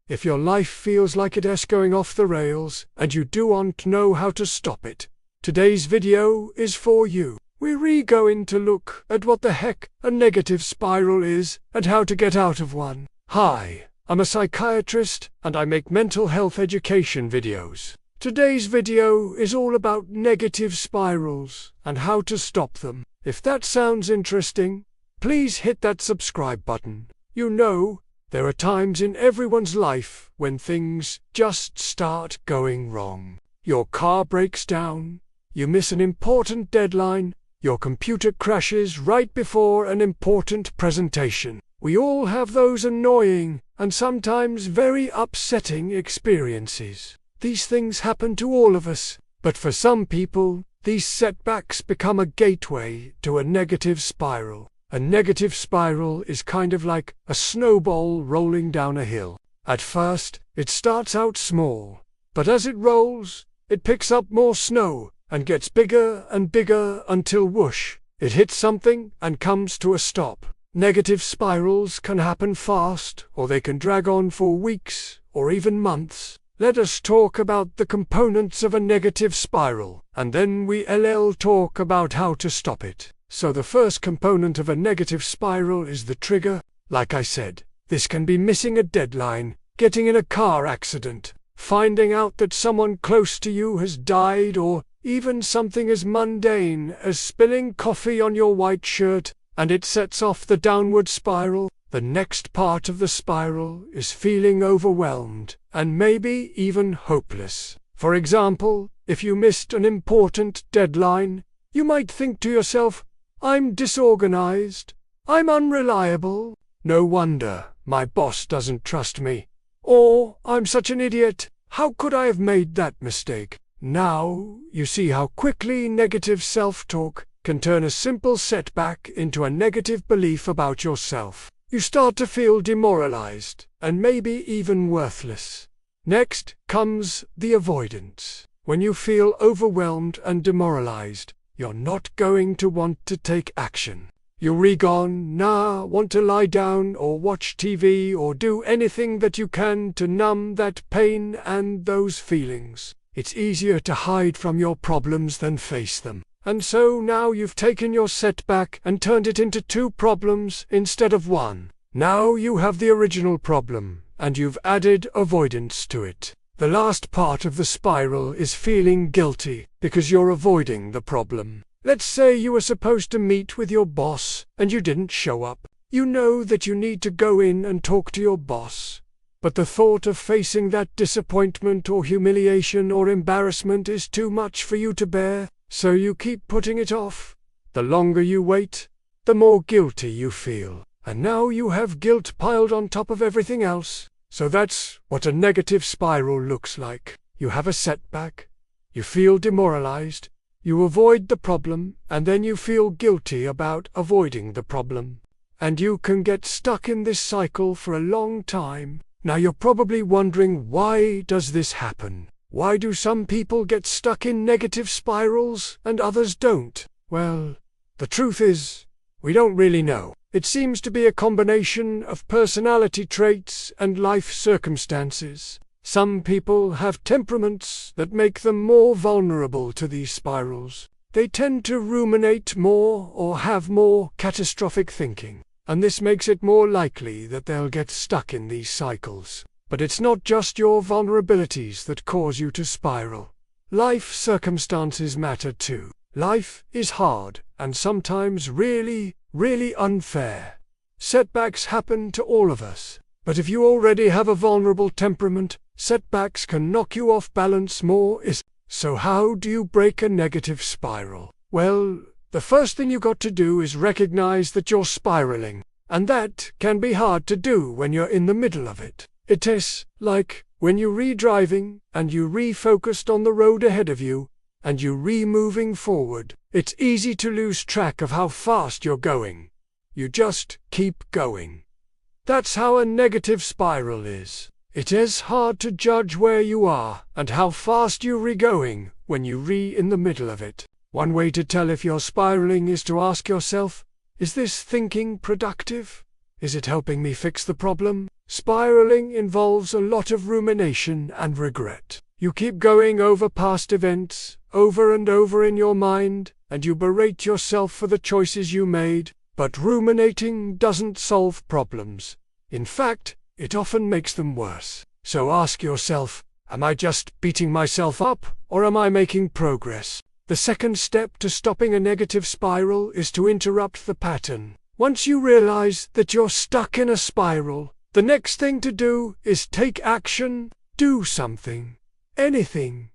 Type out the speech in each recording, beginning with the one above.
If your life feels like it's going off the rails and you don't know how to stop it, today's video is for you. We're going to look at what the heck a negative spiral is and how to get out of one. Hi, I'm a psychiatrist and I make mental health education videos. Today's video is all about negative spirals and how to stop them. If that sounds interesting, please hit that subscribe button. You know, there are times in everyone's life when things just start going wrong. Your car breaks down, you miss an important deadline, your computer crashes right before an important presentation. We all have those annoying and sometimes very upsetting experiences. These things happen to all of us, but for some people, these setbacks become a gateway to a negative spiral. A negative spiral is kind of like a snowball rolling down a hill. At first, it starts out small, but as it rolls, it picks up more snow and gets bigger and bigger until whoosh, it hits something and comes to a stop. Negative spirals can happen fast, or they can drag on for weeks or even months. Let us talk about the components of a negative spiral, and then we'll talk about how to stop it. So the first component of a negative spiral is the trigger. Like I said, this can be missing a deadline, getting in a car accident, finding out that someone close to you has died, or even something as mundane as spilling coffee on your white shirt, and it sets off the downward spiral. The next part of the spiral is feeling overwhelmed and maybe even hopeless. For example, if you missed an important deadline, you might think to yourself, I'm disorganized, I'm unreliable, no wonder my boss doesn't trust me, or I'm such an idiot, how could I have made that mistake? Now you see how quickly negative self-talk can turn a simple setback into a negative belief about yourself. You start to feel demoralized and maybe even worthless. Next comes the avoidance. When you feel overwhelmed and demoralized, you're not going to want to take action. You're gonna want to lie down or watch TV or do anything that you can to numb that pain and those feelings. It's easier to hide from your problems than face them. And so now you've taken your setback and turned it into two problems instead of one. Now you have the original problem, and you've added avoidance to it. The last part of the spiral is feeling guilty because you're avoiding the problem. Let's say you were supposed to meet with your boss and you didn't show up. You know that you need to go in and talk to your boss, but the thought of facing that disappointment or humiliation or embarrassment is too much for you to bear, so you keep putting it off. The longer you wait, the more guilty you feel, and now you have guilt piled on top of everything else. So that's what a negative spiral looks like. You have a setback, you feel demoralized, you avoid the problem, and then you feel guilty about avoiding the problem. And you can get stuck in this cycle for a long time. Now you're probably wondering, why does this happen? Why do some people get stuck in negative spirals and others don't? Well, the truth is, we don't really know. It seems to be a combination of personality traits and life circumstances. Some people have temperaments that make them more vulnerable to these spirals. They tend to ruminate more or have more catastrophic thinking, and this makes it more likely that they'll get stuck in these cycles. But it's not just your vulnerabilities that cause you to spiral. Life circumstances matter too. Life is hard and sometimes really unfair. Setbacks happen to all of us. But if you already have a vulnerable temperament, setbacks can knock you off balance more. So how do you break a negative spiral? Well, the first thing you got to do is recognize that you're spiraling. And that can be hard to do when you're in the middle of it. It is like when you're re-driving and you refocused on the road ahead of you and you're moving forward. It's easy to lose track of how fast you're going. You just keep going. That's how a negative spiral is. It is hard to judge where you are and how fast you're going when you're in the middle of it. One way to tell if you're spiraling is to ask yourself, is this thinking productive? Is it helping me fix the problem? Spiraling involves a lot of rumination and regret. You keep going over past events, over and over in your mind, and you berate yourself for the choices you made. But ruminating doesn't solve problems. In fact, it often makes them worse. So ask yourself, am I just beating myself up, or am I making progress? The second step to stopping a negative spiral is to interrupt the pattern. Once you realize that you're stuck in a spiral, the next thing to do is take action. Do something. Anything.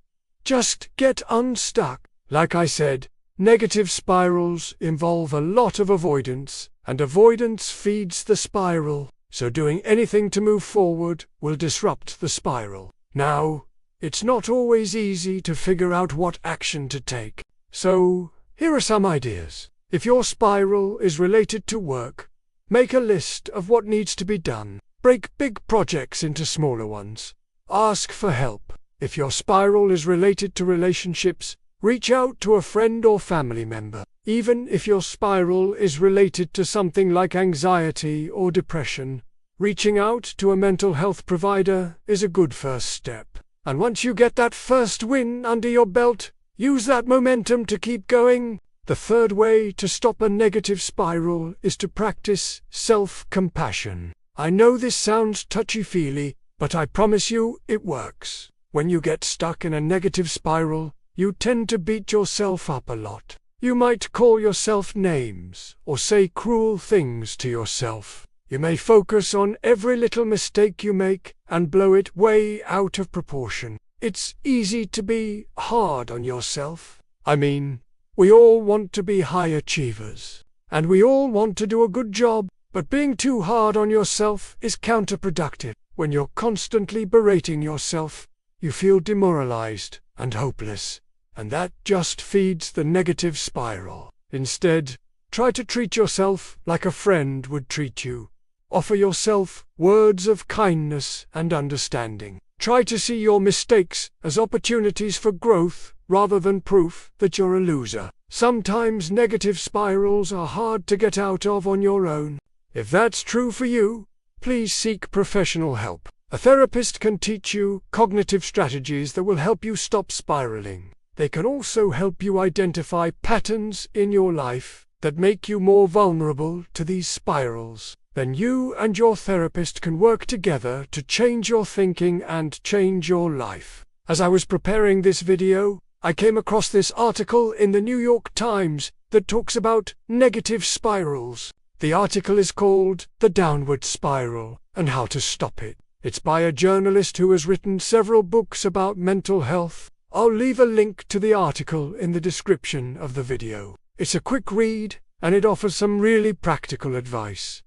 Just get unstuck. Like I said, negative spirals involve a lot of avoidance, and avoidance feeds the spiral, so doing anything to move forward will disrupt the spiral. Now, it's not always easy to figure out what action to take. So, here are some ideas. If your spiral is related to work, make a list of what needs to be done. Break big projects into smaller ones. Ask for help. If your spiral is related to relationships, reach out to a friend or family member. Even if your spiral is related to something like anxiety or depression, reaching out to a mental health provider is a good first step. And once you get that first win under your belt, use that momentum to keep going. The third way to stop a negative spiral is to practice self-compassion. I know this sounds touchy-feely, but I promise you it works. When you get stuck in a negative spiral, you tend to beat yourself up a lot. You might call yourself names or say cruel things to yourself. You may focus on every little mistake you make and blow it way out of proportion. It's easy to be hard on yourself. I mean, we all want to be high achievers, and we all want to do a good job, but being too hard on yourself is counterproductive. When you're constantly berating yourself, you feel demoralized and hopeless, and that just feeds the negative spiral. Instead, try to treat yourself like a friend would treat you. Offer yourself words of kindness and understanding. Try to see your mistakes as opportunities for growth rather than proof that you're a loser. Sometimes negative spirals are hard to get out of on your own. If that's true for you, please seek professional help. A therapist can teach you cognitive strategies that will help you stop spiraling. They can also help you identify patterns in your life that make you more vulnerable to these spirals. Then you and your therapist can work together to change your thinking and change your life. As I was preparing this video, I came across this article in the New York Times that talks about negative spirals. The article is called The Downward Spiral and How to Stop It. It's by a journalist who has written several books about mental health. I'll leave a link to the article in the description of the video. It's a quick read, and it offers some really practical advice.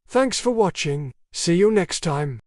Thanks for watching. See you next time.